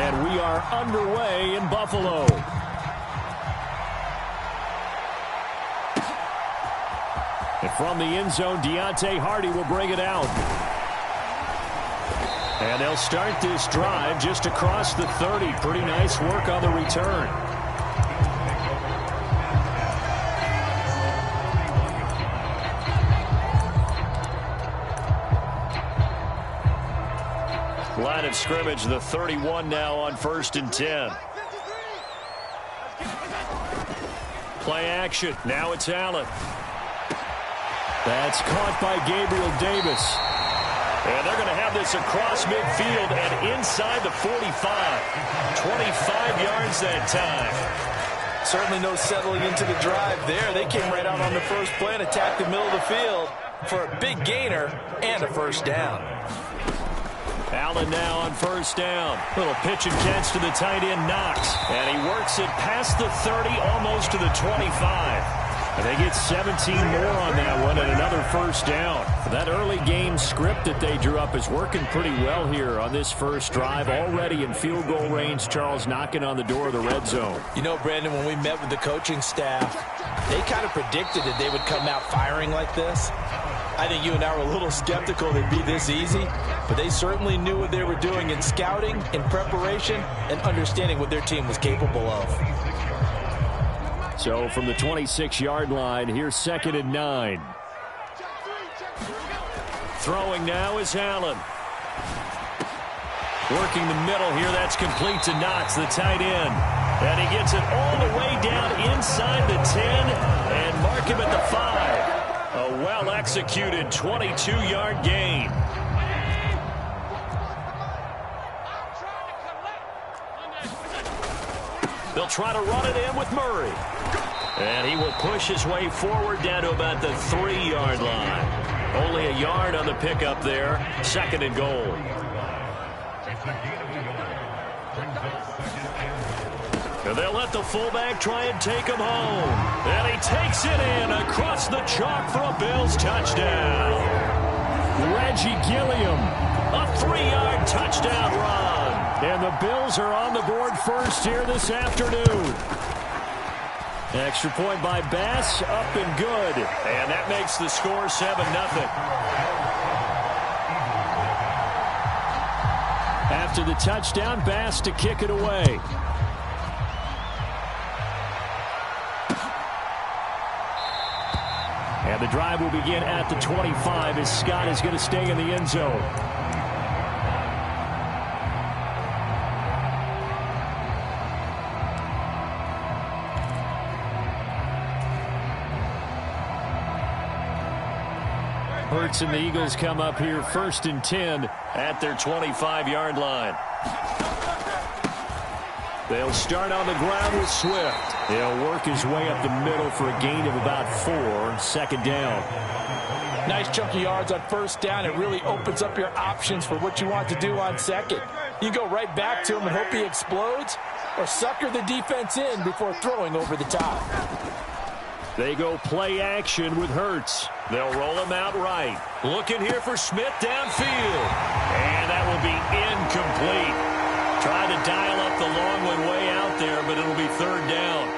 And we are underway in Buffalo. And from the end zone, Deontay Hardy will bring it out. And they'll start this drive just across the 30. Pretty nice work on the return. Line of scrimmage, the 31 now on 1st and 10. Play action. Now it's Allen. That's caught by Gabriel Davis. And they're going to have this across midfield and inside the 45. 25 yards that time. Certainly no settling into the drive there. They came right out on the first play and attacked the middle of the field for a big gainer and a first down. Allen now on 1st down. Little pitch and catch to the tight end, Knox. And he works it past the 30, almost to the 25. And they get 17 more on that one and another first down. That early game script that they drew up is working pretty well here on this first drive. Already in field goal range, Charles, knocking on the door of the red zone. You know, Brandon, when we met with the coaching staff, they kind of predicted that they would come out firing like this. I think you and I were a little skeptical they'd be this easy, but they certainly knew what they were doing in scouting, in preparation, and understanding what their team was capable of. So from the 26-yard line, here's 2nd and 9. Throwing now is Allen. Working the middle here, that's complete to Knox, the tight end. And he gets it all the way down inside the 10 and mark him at the 5. A well-executed 22-yard gain. They'll try to run it in with Murray. And he will push his way forward down to about the 3-yard line. Only a yard on the pickup there. 2nd and goal. And they'll let the fullback try and take him home. And he takes it in across the chalk for a Bills touchdown. Reggie Gilliam, a 3-yard touchdown run. And the Bills are on the board first here this afternoon. Extra point by Bass, up and good. And that makes the score 7-0. After the touchdown, Bass to kick it away. And the drive will begin at the 25 as Scott is going to stay in the end zone. Hurts and the Eagles come up here 1st and 10 at their 25-yard line. They'll start on the ground with Swift. He'll work his way up the middle for a gain of about 4. 2nd down. Nice chunky yards on 1st down. It really opens up your options for what you want to do on 2nd. You go right back to him and hope he explodes, or sucker the defense in before throwing over the top. They go play action with Hurts. They'll roll him out right. Looking here for Smith downfield. And that will be incomplete. Trying to dial up the long one way out there, but it'll be 3rd down.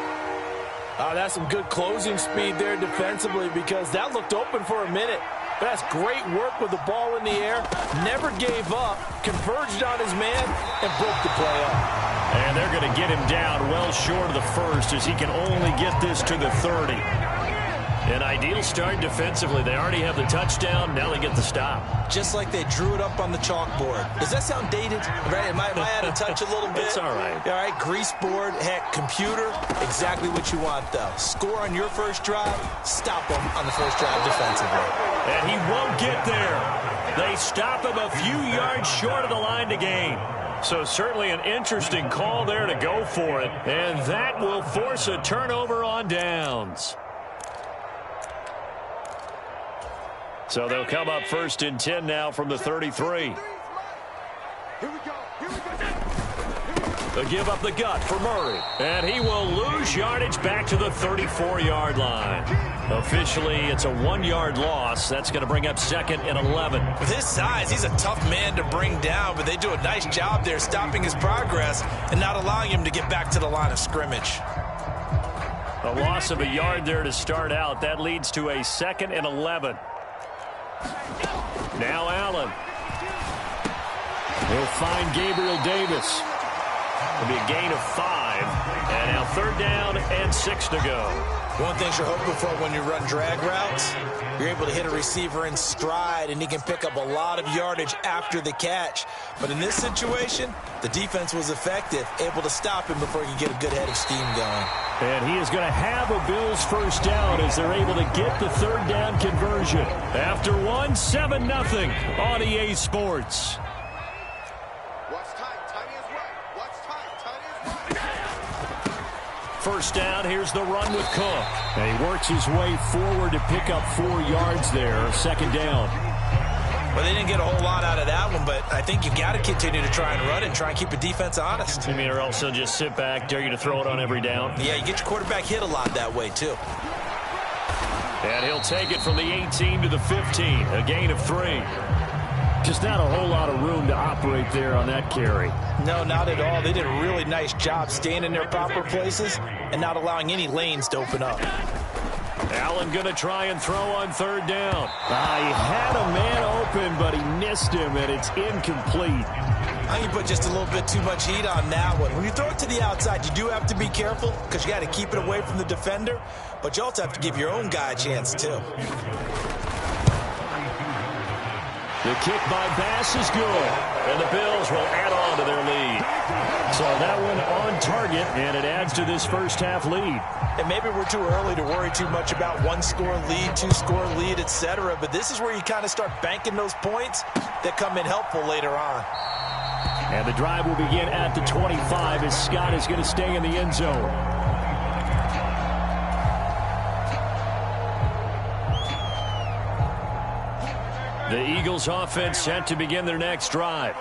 Oh, that's some good closing speed there defensively, because that looked open for a minute. But that's great work with the ball in the air. Never gave up, converged on his man, and broke the play up. And they're going to get him down well short of the 1st as he can only get this to the 30. An ideal start defensively. They already have the touchdown. Now they get the stop. Just like they drew it up on the chalkboard. Does that sound dated? Right? Am I out of touch a little bit? It's all right. All right, grease board, heck, computer. Exactly what you want, though. Score on your first drive. Stop them on the first drive defensively. And he won't get there. They stop him a few yards short of the line to gain. So certainly an interesting call there to go for it. And that will force a turnover on downs. So they'll come up 1st and 10 now from the 33. A give up the gut for Murray. And he will lose yardage back to the 34-yard line. Officially, it's a 1-yard loss. That's going to bring up 2nd and 11. With his size, he's a tough man to bring down, but they do a nice job there stopping his progress and not allowing him to get back to the line of scrimmage. A loss of a yard there to start out. That leads to a 2nd and 11. Now Allen. He'll find Gabriel Davis. It'll be a gain of 5. And now 3rd down and 6 to go. One thing you're hoping for when you run drag routes, you're able to hit a receiver in stride, and he can pick up a lot of yardage after the catch. But in this situation, the defense was effective, able to stop him before he could get a good head of steam going. And he is going to have a Bills first down as they're able to get the 3rd down conversion. After 1, 7-0 on EA Sports. First down, here's the run with Cook. And he works his way forward to pick up 4 yards there. 2nd down. Well, they didn't get a whole lot out of that one, but I think you've got to continue to try and run it and try and keep the defense honest. I mean, or else they'll just sit back, dare you to throw it on every down. Yeah, you get your quarterback hit a lot that way, too. And he'll take it from the 18 to the 15, a gain of 3. Just not a whole lot of room to operate there on that carry. No, not at all. They did a really nice job staying in their proper places and not allowing any lanes to open up. Allen going to try and throw on 3rd down. He had a man open, but he missed him, and it's incomplete. I think you put just a little bit too much heat on that one. When you throw it to the outside, you do have to be careful because you got to keep it away from the defender, but you also have to give your own guy a chance, too. The kick by Bass is good, and the Bills will add on to their lead. So that one on target, and it adds to this first half lead. And maybe we're too early to worry too much about 1-score lead, 2-score lead, etc. But this is where you kind of start banking those points that come in helpful later on. And the drive will begin at the 25 as Scott is going to stay in the end zone. The Eagles offense set to begin their next drive.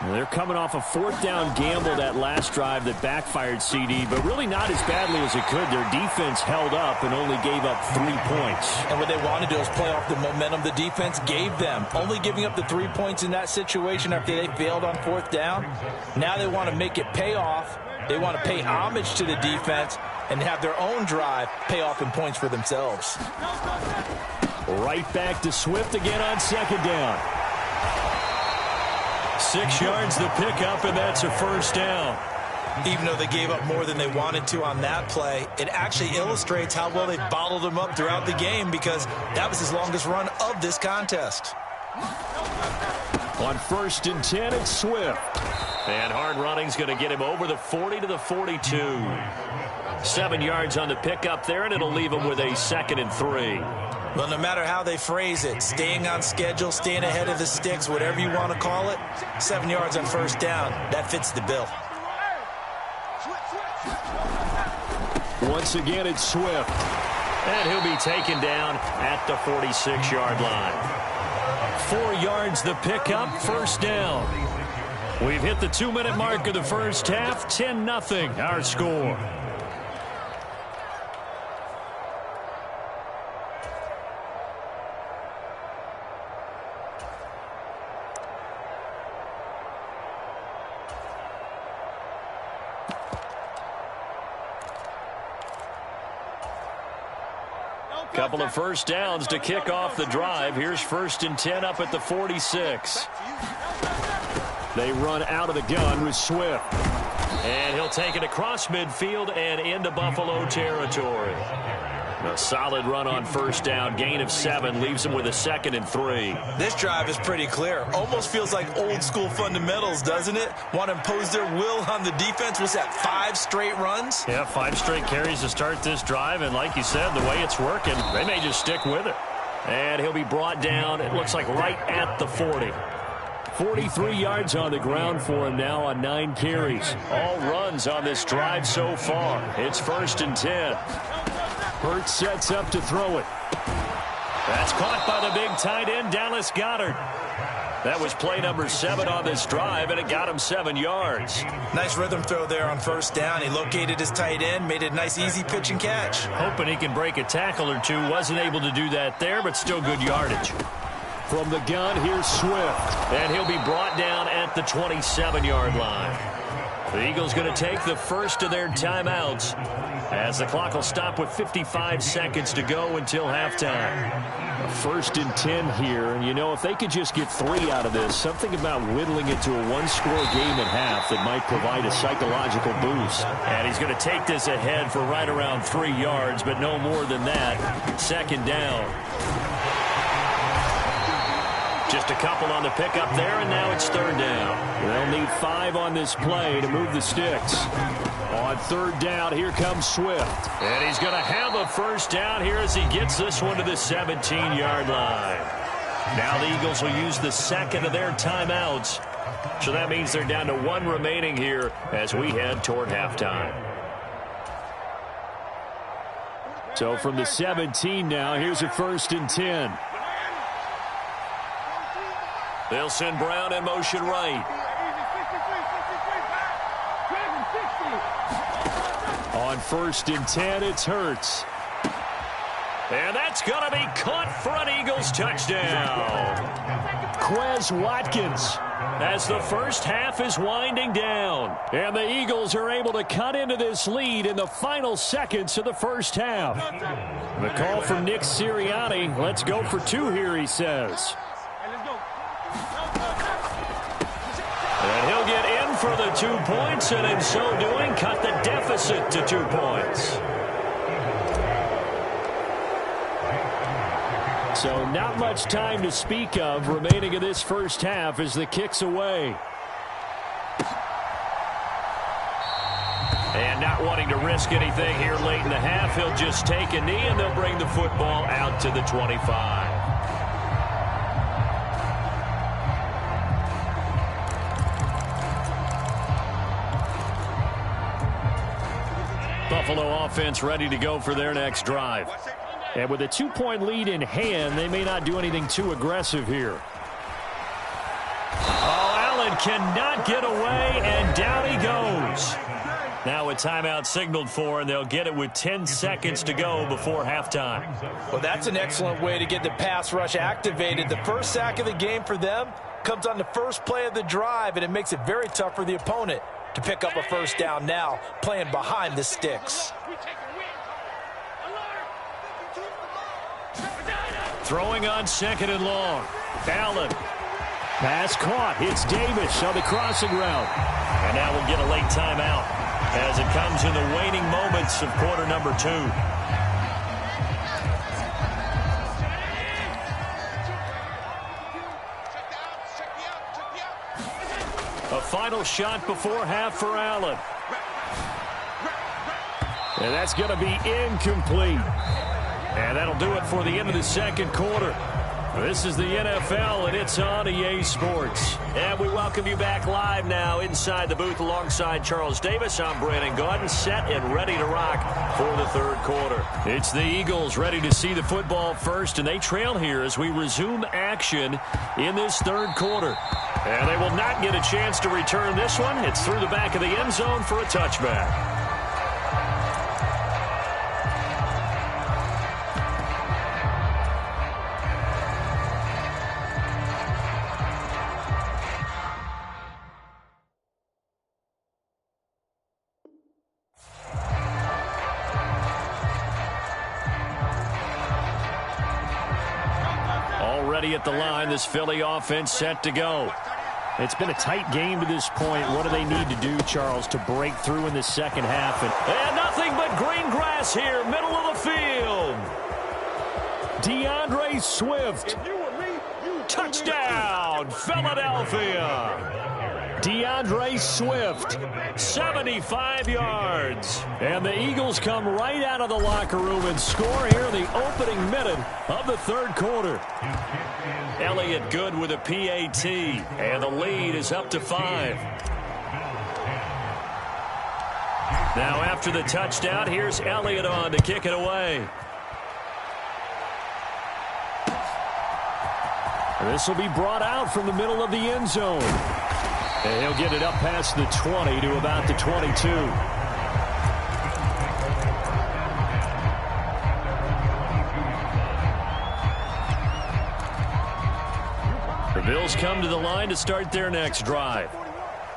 They're coming off a 4th down gamble that last drive that backfired CD, but really not as badly as it could. Their defense held up and only gave up 3 points. And what they want to do is play off the momentum the defense gave them. Only giving up the 3 points in that situation after they failed on 4th down. Now they want to make it pay off. They want to pay homage to the defense and have their own drive pay off in points for themselves. Right back to Swift again on 2nd down. 6 yards the pickup, and that's a first down. Even though they gave up more than they wanted to on that play, it actually illustrates how well they bottled them up throughout the game because that was his longest run of this contest. On 1st and 10, it's Swift. And hard running's going to get him over the 40 to the 42. 7 yards on the pickup there, and it'll leave him with a 2nd and 3. Well, no matter how they phrase it, staying on schedule, staying ahead of the sticks, whatever you want to call it, 7 yards on 1st down, that fits the bill. Once again, it's Swift. And he'll be taken down at the 46-yard line. 4 yards the pickup, first down. We've hit the 2-minute mark of the first half, 10-0 our score. Couple of first downs to kick off the drive. Here's 1st and 10 up at the 46. They run out of the gun with Swift. And he'll take it across midfield and into Buffalo territory. A solid run on 1st down. Gain of 7 leaves him with a 2nd and 3. This drive is pretty clear. Almost feels like old school fundamentals, doesn't it? Want to impose their will on the defense. Was that 5 straight runs? Yeah, 5 straight carries to start this drive. And like you said, the way it's working, they may just stick with it. And he'll be brought down, it looks like right at the 40. 43 yards on the ground for him now on 9 carries. All runs on this drive so far. It's 1st and 10. Hurts sets up to throw it. That's caught by the big tight end, Dallas Goedert. That was play number 7 on this drive, and it got him 7 yards. Nice rhythm throw there on first down. He located his tight end, made it a nice, easy pitch and catch. Hoping he can break a tackle or two. Wasn't able to do that there, but still good yardage. From the gun, here's Swift. And he'll be brought down at the 27-yard line. The Eagles going to take the first of their timeouts as the clock will stop with 55 seconds to go until halftime. A 1st and 10 here, and you know, if they could just get 3 out of this, something about whittling it to a one-score game at half that might provide a psychological boost. And he's going to take this ahead for right around 3 yards, but no more than that. 2nd down. Just a couple on the pickup there, and now it's 3rd down. They'll need 5 on this play to move the sticks. On 3rd down, here comes Swift. And he's going to have a 1st down here as he gets this one to the 17-yard line. Now the Eagles will use the 2nd of their timeouts. So that means they're down to 1 remaining here as we head toward halftime. So from the 17 now, here's a 1st and 10. They'll send Brown in motion right. On 1st and 10, it's Hurts. And that's going to be caught for an Eagles touchdown. Quez Watkins as the first half is winding down. And the Eagles are able to cut into this lead in the final seconds of the first half. The call from Nick Sirianni. Let's go for 2 here, he says. And he'll get in for the 2 points, and in so doing, cut the deficit to 2 points. So not much time to speak of remaining in this first half as the kick's away. And not wanting to risk anything here late in the half, he'll just take a knee, and they'll bring the football out to the 25. Buffalo offense ready to go for their next drive. And with a 2-point lead in hand, they may not do anything too aggressive here. Oh, Allen cannot get away, and down he goes. Now a timeout signaled for, and they'll get it with 10 seconds to go before halftime. Well, that's an excellent way to get the pass rush activated. The first sack of the game for them comes on the first play of the drive, and it makes it very tough for the opponent to pick up a 1st down now, playing behind the sticks. Throwing on 2nd and long. Allen. Pass caught. Hits Davis on the crossing route. And now we'll get a late timeout as it comes in the waning moments of quarter number 2. A final shot before half for Allen. And that's going to be incomplete. And that'll do it for the end of the 2nd quarter. This is the NFL, and it's on EA Sports. And we welcome you back live now inside the booth alongside Charles Davis. I'm Brandon Gaudin, set and ready to rock for the 3rd quarter. It's the Eagles ready to see the football first, and they trail here as we resume action in this 3rd quarter. And they will not get a chance to return this one. It's through the back of the end zone for a touchback. Already at the line, this Philly offense set to go. It's been a tight game to this point. What do they need to do, Charles, to break through in the 2nd half? And nothing but green grass here, middle of the field. DeAndre Swift. Touchdown, Philadelphia. DeAndre Swift, 75 yards. And the Eagles come right out of the locker room and score here in the opening minute of the 3rd quarter. Elliott good with a PAT, and the lead is up to 5. Now after the touchdown, here's Elliott on to kick it away. This will be brought out from the middle of the end zone. And he'll get it up past the 20 to about the 22. The Bills come to the line to start their next drive.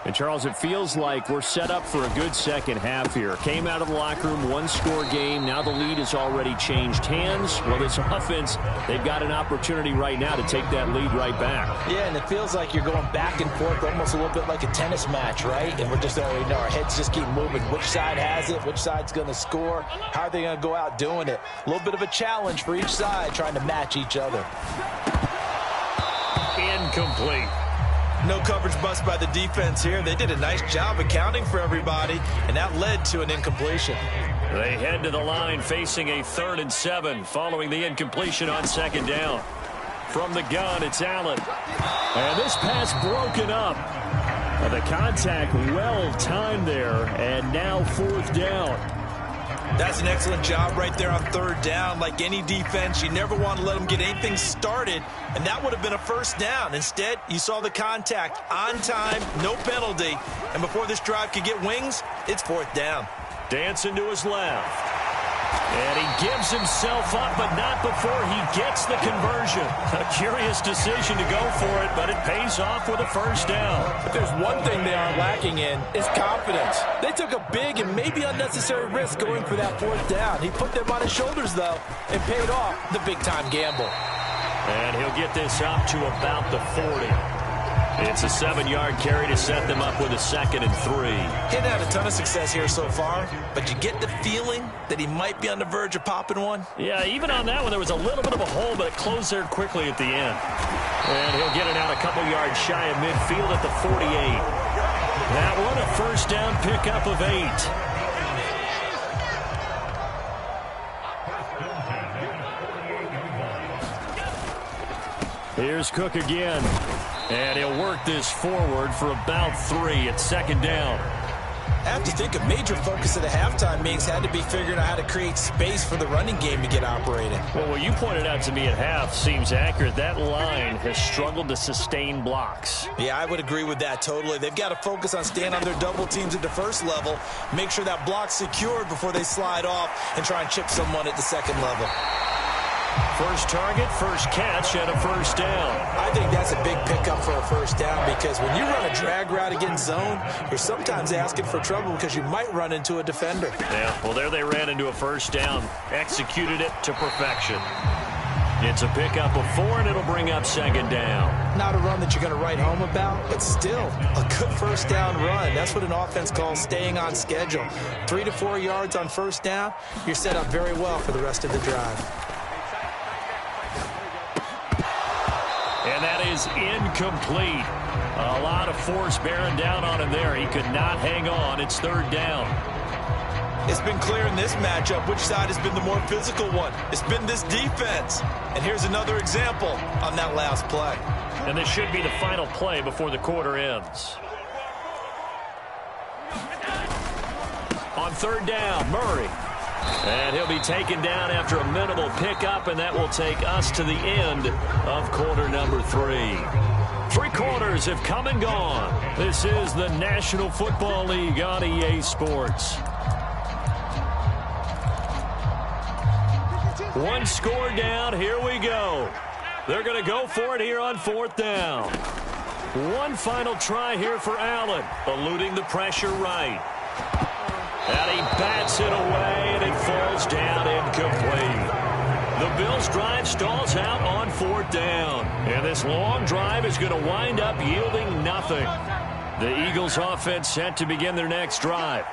And, Charles, it feels like we're set up for a good second half here. Came out of the locker room, one-score game. Now the lead has already changed hands. Well, this offense, they've got an opportunity right now to take that lead right back. Yeah, and it feels like you're going back and forth almost a little bit like a tennis match, right? And we're just already know our heads just keep moving. Which side has it? Which side's going to score? How are they going to go out doing it? A little bit of a challenge for each side trying to match each other. Incomplete. No coverage bust by the defense here. They did a nice job accounting for everybody, and that led to an incompletion. They head to the line facing a 3rd and 7 following the incompletion on 2nd down. From the gun, it's Allen. And this pass broken up. The contact well timed there, and now 4th down. That's an excellent job right there on 3rd down. Like any defense, you never want to let them get anything started, and that would have been a 1st down. Instead, you saw the contact on time, no penalty, and before this drive could get wings, it's 4th down. Dancing to his left. And he gives himself up, but not before he gets the conversion. A curious decision to go for it, but it pays off with a 1st down. If there's one thing they aren't lacking in, it's confidence. They took a big and maybe unnecessary risk going for that 4th down. He put them on his shoulders, though, and paid off the big-time gamble. And he'll get this up to about the 40. It's a 7-yard carry to set them up with a 2nd and 3. He hadn't had a ton of success here so far, but you get the feeling that he might be on the verge of popping one. Yeah, even on that one, there was a little bit of a hole, but it closed there quickly at the end. And he'll get it out a couple yards shy of midfield at the 48. That one, a 1st down pickup of 8. Here's Cook again. And he'll work this forward for about 3 at 2nd down. I have to think a major focus of the halftime meetings had to be figuring out how to create space for the running game to get operating. Well, what you pointed out to me at half seems accurate. That line has struggled to sustain blocks. Yeah, I would agree with that totally. They've got to focus on staying on their double teams at the 1st level, make sure that block's secured before they slide off and try and chip someone at the 2nd level. First target, first catch, and a 1st down. I think that's a big pickup for a 1st down because when you run a drag route against zone, you're sometimes asking for trouble because you might run into a defender. Yeah, well, there they ran into a 1st down, executed it to perfection. It's a pickup of 4, and it'll bring up 2nd down. Not a run that you're going to write home about, but still a good 1st down run. That's what an offense calls staying on schedule. 3 to 4 yards on 1st down, you're set up very well for the rest of the drive. And that is incomplete. A lot of force bearing down on him there. He could not hang on. It's 3rd down. It's been clear in this matchup which side has been the more physical one. It's been this defense. And here's another example on that last play. And this should be the final play before the quarter ends. On 3rd down, Murray. And he'll be taken down after a minimal pickup, and that will take us to the end of quarter number 3. 3 quarters have come and gone. This is the National Football League on EA Sports. 1 score down. Here we go. They're going to go for it here on 4th down. One final try here for Allen, eluding the pressure right. And he bats it away, and it falls down incomplete. The Bills' drive stalls out on 4th down. And this long drive is going to wind up yielding nothing. The Eagles' offense set to begin their next drive.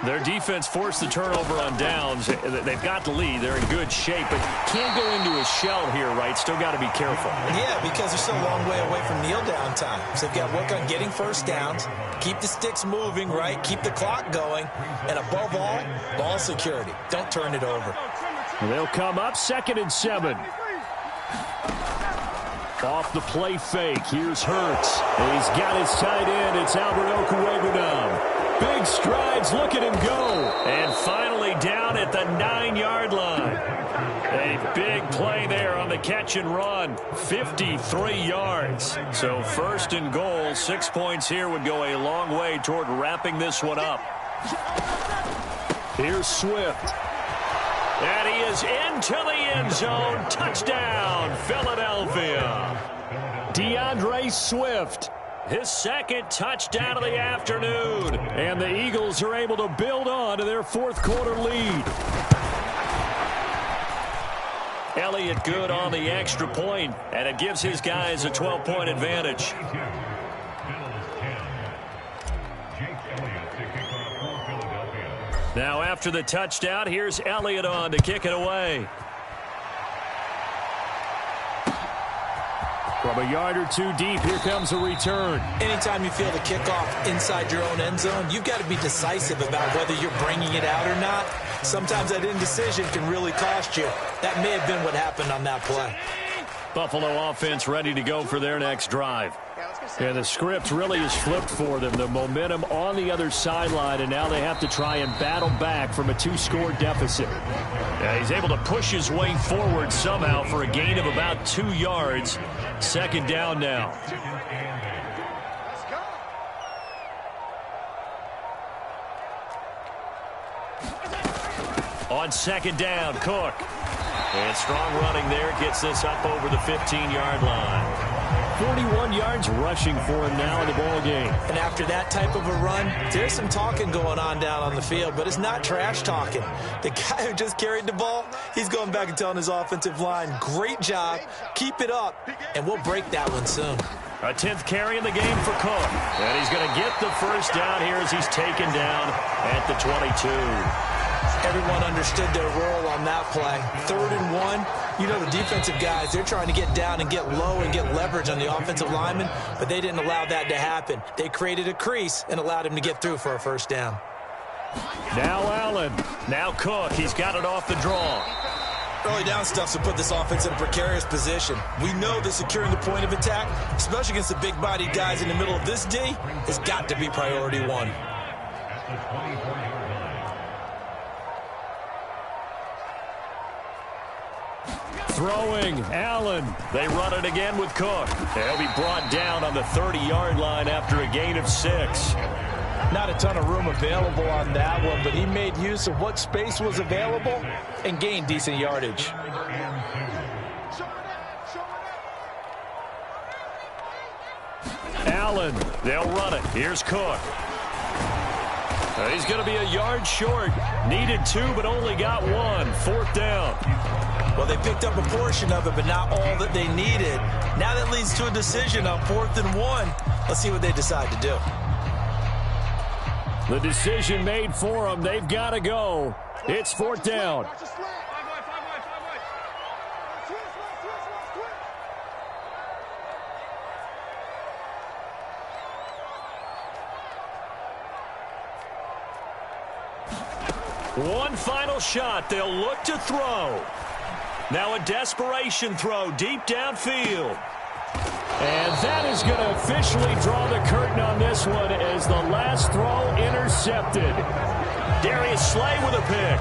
Their defense forced the turnover on downs. They've got the lead. They're in good shape, but can't go into a shell here, right? Still got to be careful. Yeah, because they're still a long way away from kneel down time. So they've got to work on getting 1st downs, keep the sticks moving, right? Keep the clock going, and above all, ball security. Don't turn it over. They'll come up 2nd and 7. Off the play fake. Here's Hurts. He's got his tight end. It's Albert Okwuegbunam. big strides. Look at him go. And finally down at the 9-yard line. A big play there on the catch and run. 53 yards. So first and goal, 6 points here would go a long way toward wrapping this one up. Here's Swift. And he is into the end zone. Touchdown, Philadelphia. DeAndre Swift, his second touchdown of the afternoon. And the Eagles are able to build on to their fourth quarter lead. Elliott good on the extra point, and it gives his guys a 12-point advantage. Now after the touchdown, here's Elliott on to kick it away. From a yard or two deep, here comes a return. Anytime you feel the kickoff inside your own end zone, you've got to be decisive about whether you're bringing it out or not. Sometimes that indecision can really cost you. That may have been what happened on that play. Buffalo offense ready to go for their next drive. And the script really is flipped for them. The momentum on the other sideline, and now they have to try and battle back from a 2-score deficit. Yeah, he's able to push his way forward somehow for a gain of about 2 yards. Second down now. On second down, Cook. And strong running there gets this up over the 15-yard line. 41 yards rushing for him now in the ball game. And after that type of a run, there's some talking going on down on the field, but it's not trash talking. The guy who just carried the ball, he's going back and telling his offensive line, great job, keep it up, and we'll break that one soon. A 10th carry in the game for Cook. And he's going to get the first down here as he's taken down at the 22. Everyone understood their role on that play. 3rd and 1. You know the defensive guys, they're trying to get down and get low and get leverage on the offensive lineman, but they didn't allow that to happen. They created a crease and allowed him to get through for a first down. Now Allen. Now Cook. He's got it off the draw. Early down stuff to put this offense in a precarious position. We know that securing the point of attack, especially against the big-bodied guys in the middle of this D, has got to be priority one. Throwing, Allen. They run it again with Cook. They'll be brought down on the 30-yard line after a gain of 6. Not a ton of room available on that one, but he made use of what space was available and gained decent yardage. Allen, they'll run it. Here's Cook. He's going to be a yard short. Needed 2, but only got 1. 4th down. Well, they picked up a portion of it, but not all that they needed. Now that leads to a decision on 4th and 1. Let's see what they decide to do. The decision made for them. They've got to go. It's 4th down. One final shot. They'll look to throw. Now a desperation throw deep downfield. And that is going to officially draw the curtain on this one as the last throw intercepted. Darius Slay with a pick.